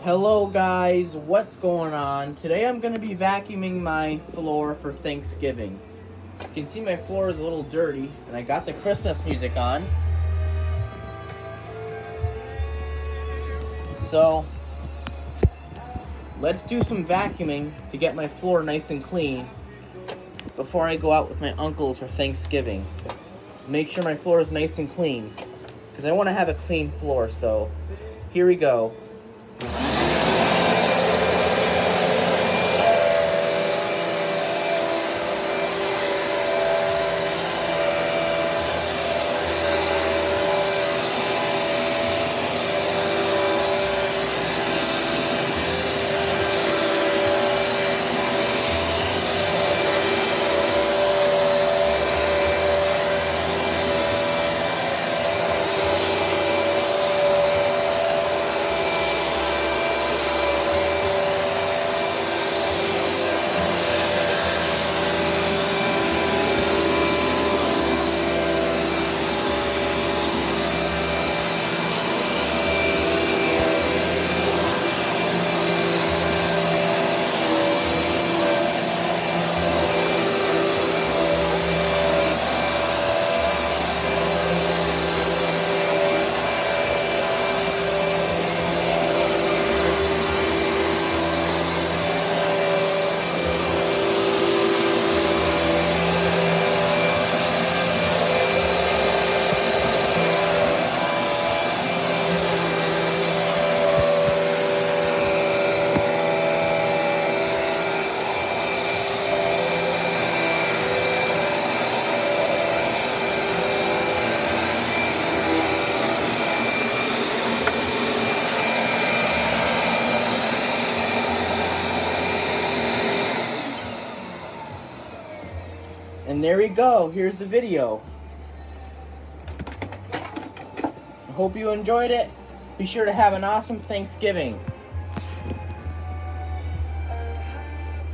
Hello guys, what's going on? Today I'm going to be vacuuming my floor for Thanksgiving. You can see my floor is a little dirty, and I got the Christmas music on. So, let's do some vacuuming to get my floor nice and clean before I go out with my uncles for Thanksgiving. Make sure my floor is nice and clean, because I want to have a clean floor, so here we go. And there we go, here's the video. I hope you enjoyed it. Be sure to have an awesome Thanksgiving.